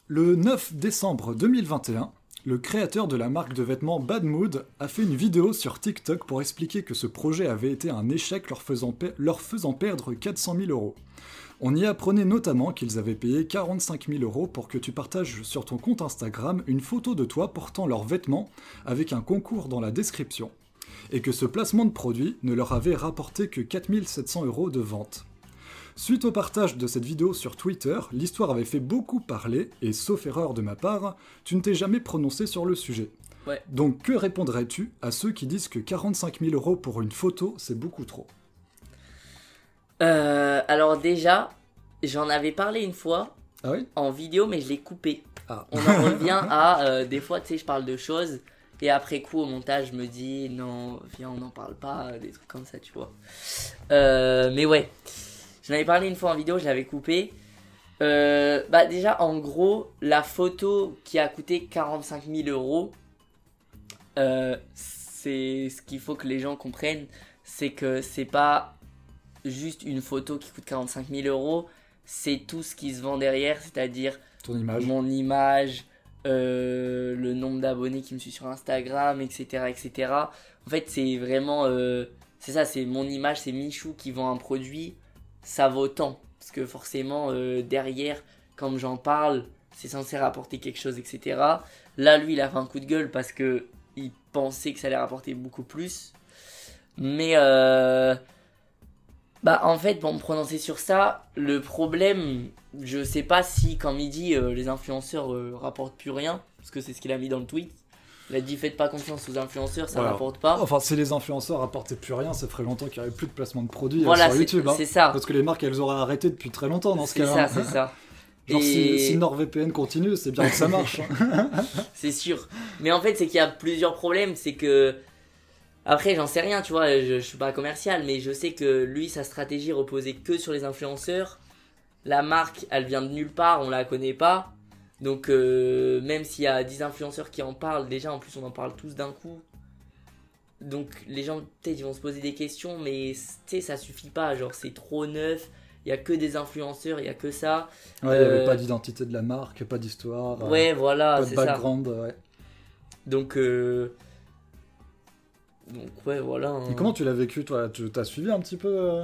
Le 9 décembre 2021, le créateur de la marque de vêtements Bad Mood a fait une vidéo sur TikTok pour expliquer que ce projet avait été un échec leur faisant perdre 400 000 euros. On y apprenait notamment qu'ils avaient payé 45 000 euros pour que tu partages sur ton compte Instagram une photo de toi portant leurs vêtements avec un concours dans la description, et que ce placement de produit ne leur avait rapporté que 4 700 euros de vente. Suite au partage de cette vidéo sur Twitter, l'histoire avait fait beaucoup parler, et sauf erreur de ma part, tu ne t'es jamais prononcé sur le sujet. Ouais. Donc que répondrais-tu à ceux qui disent que 45 000 euros pour une photo, c'est beaucoup trop? Alors déjà, j'en avais parlé une fois en vidéo, mais je l'ai coupé. Ah. On en revient à des fois, tu sais, je parle de choses et après coup au montage, je me dis non, viens, on n'en parle pas, des trucs comme ça, tu vois. Mais ouais, j'en avais parlé une fois en vidéo, je l'avais coupé. Déjà, en gros, la photo qui a coûté 45 000 euros, c'est ce qu'il faut que les gens comprennent, c'est que c'est pas juste une photo qui coûte 45 000 euros, c'est tout ce qui se vend derrière, c'est-à-dire Ton image. mon image, le nombre d'abonnés qui me suivent sur Instagram, etc. etc. En fait, c'est vraiment... c'est ça, c'est mon image, c'est Michou qui vend un produit, ça vaut tant. Parce que forcément, derrière, comme j'en parle, c'est censé rapporter quelque chose, etc. Là, lui, il a fait un coup de gueule parce que il pensait que ça allait rapporter beaucoup plus. Mais... en fait, pour me prononcer sur ça, le problème, je sais pas si, comme il dit, les influenceurs rapportent plus rien, parce que c'est ce qu'il a mis dans le tweet. Il a dit faites pas confiance aux influenceurs, ça rapporte pas. Enfin, si les influenceurs rapportaient plus rien, ça ferait longtemps qu'il n'y aurait plus de placement de produits voilà, sur YouTube. C'est ça. Parce que les marques, elles auraient arrêté depuis très longtemps dans ce cas-là. C'est ça. Genre, si NordVPN continue, c'est bien que ça marche. C'est sûr. Mais en fait, c'est qu'il y a plusieurs problèmes, c'est que... Après, j'en sais rien, tu vois, je suis pas commercial, mais je sais que lui, sa stratégie reposait que sur les influenceurs. La marque, elle vient de nulle part, on la connaît pas. Donc, même s'il y a 10 influenceurs qui en parlent, déjà, en plus, on en parle tous d'un coup. Donc, les gens, peut-être, ils vont se poser des questions, mais, tu sais, ça suffit pas. Genre, c'est trop neuf, il y a que des influenceurs, il y a que ça. Ouais, il n'y avait pas d'identité de la marque, pas d'histoire. Ouais, voilà, pas de background, ouais. Donc, ouais, voilà. Hein. Et comment tu l'as vécu, toi? Tu t'as suivi un petit peu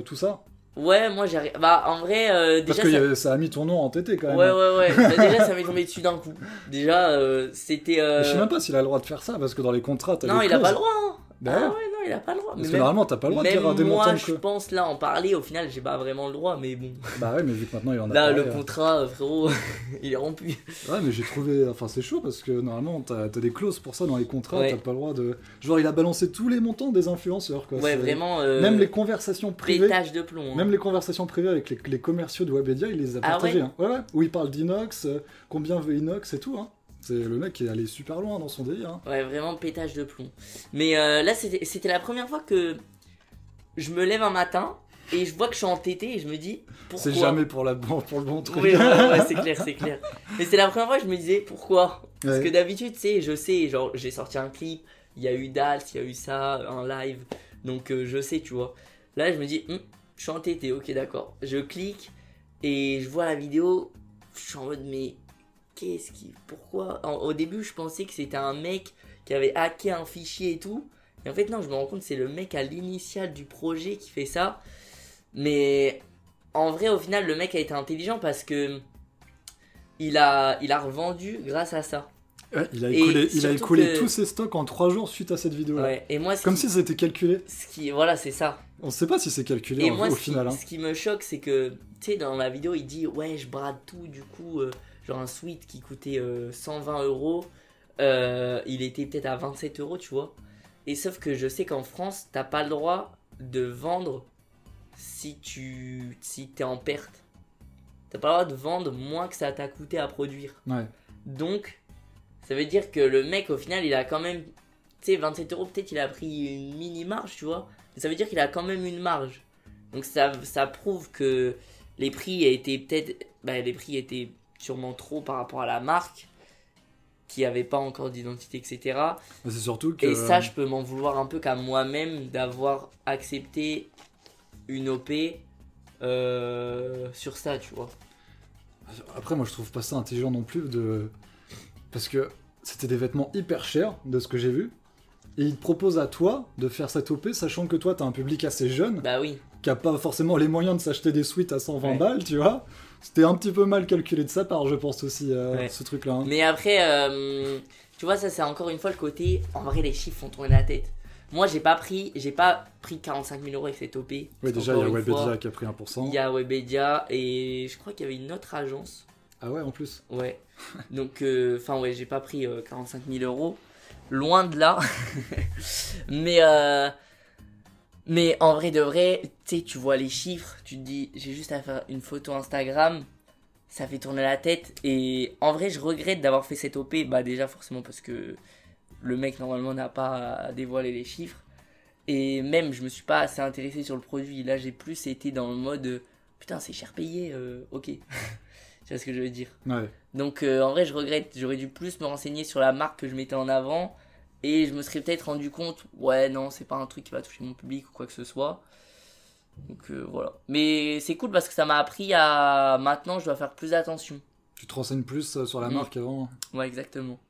tout ça? Ouais, moi j'arrive. En vrai, déjà. Parce que ça a mis ton nom en tété quand même. Ouais. Déjà, ça m'est tombé dessus d'un coup. Déjà, c'était. Je sais même pas s'il a le droit de faire ça, parce que dans les contrats, t'as non, des il a pas le droit. Hein. Ben non, il a pas le droit. Parce que normalement, t'as pas le droit de dire à des montants. Moi, je pense là en parler, au final, j'ai pas vraiment le droit, mais bon. Bah ouais, mais vu que maintenant il en a là, parlé, le contrat, frérot, il est rompu. Ouais, mais j'ai trouvé. Enfin, c'est chaud parce que normalement, t'as des clauses pour ça dans les contrats, ouais. T'as pas le droit de. Genre, il a balancé tous les montants des influenceurs, quoi. Ouais, vraiment. Même les conversations privées. Pétage de plomb. Hein. Même les conversations privées avec les commerciaux de Webedia, il les a partagées. Ouais, hein. Ouais. Où il parle d'inox, combien veut inox et tout, hein. C'est le mec qui est allé super loin dans son délire. Hein. Ouais, vraiment pétage de plomb. Mais là, c'était la première fois que je me lève un matin et je vois que je suis entêté et je me dis pourquoi. C'est jamais pour le bon truc. Oui, ouais, c'est clair. Mais c'est la première fois que je me disais pourquoi. Parce que d'habitude, tu sais, je sais, genre, j'ai sorti un clip, il y a eu Dals, il y a eu ça, un live. Donc, je sais, tu vois. Là, je me dis, je suis entêté, ok, d'accord. Je clique et je vois la vidéo, je suis en mode, mais. Pourquoi au début, je pensais que c'était un mec qui avait hacké un fichier et tout. Et en fait, non, je me rends compte que c'est le mec à l'initiale du projet qui fait ça. Mais en vrai, au final, le mec a été intelligent parce que il a revendu grâce à ça. Ouais, il a écoulé tous ses stocks en 3 jours suite à cette vidéo là. Ouais, et moi, comme si c'était calculé. Voilà, c'est ça. On sait pas si c'est calculé au final. Ce qui me choque, c'est que, tu sais, dans la vidéo, il dit ouais, je brade tout, du coup. Genre un sweat qui coûtait 120 euros, il était peut-être à 27 euros, tu vois. Et sauf que je sais qu'en France, t'as pas le droit de vendre si t'es en perte. T'as pas le droit de vendre moins que ça t'a coûté à produire. Ouais. Donc, ça veut dire que le mec, au final, il a quand même... Tu sais, 27 euros, peut-être il a pris une mini-marge, tu vois. Mais ça veut dire qu'il a quand même une marge. Donc ça prouve que les prix étaient peut-être... les prix étaient... sûrement trop par rapport à la marque qui n'avaient pas encore d'identité, etc. Mais c'est surtout que... Et ça, je peux m'en vouloir un peu qu'à moi-même d'avoir accepté une OP sur ça, tu vois. Après, moi, je trouve pas ça intelligent non plus parce que c'était des vêtements hyper chers, de ce que j'ai vu. Et ils te proposent à toi de faire cette OP, sachant que toi, t'as un public assez jeune. Bah oui. Qui a pas forcément les moyens de s'acheter des suites à 120 balles, tu vois. C'était un petit peu mal calculé de sa part, je pense aussi, ce truc-là. Hein. Mais après, tu vois, ça c'est encore une fois le côté, en vrai les chiffres font tourner la tête. Moi j'ai pas pris 45 000 € avec cette OP. Oui, déjà il y a Webedia qui a pris 1%. Il y a Webedia et je crois qu'il y avait une autre agence. Ah ouais, en plus. Ouais. Donc, j'ai pas pris 45 000 €. Loin de là. Mais en vrai de vrai, tu sais, tu vois les chiffres, tu te dis, j'ai juste à faire une photo Instagram, ça fait tourner la tête. Et en vrai, je regrette d'avoir fait cette OP, bah déjà forcément parce que le mec normalement n'a pas à dévoiler les chiffres. Et même, je me suis pas assez intéressé sur le produit. Là, j'ai plus été dans le mode, putain, c'est cher payé, ok. Tu vois ce que je veux dire. Ouais. Donc en vrai, je regrette, j'aurais dû plus me renseigner sur la marque que je mettais en avant. Et je me serais peut-être rendu compte, ouais, non, c'est pas un truc qui va toucher mon public ou quoi que ce soit. Donc voilà. Mais c'est cool parce que ça m'a appris à. Maintenant, je dois faire plus attention. Tu te renseignes plus sur la marque avant. Ouais, exactement.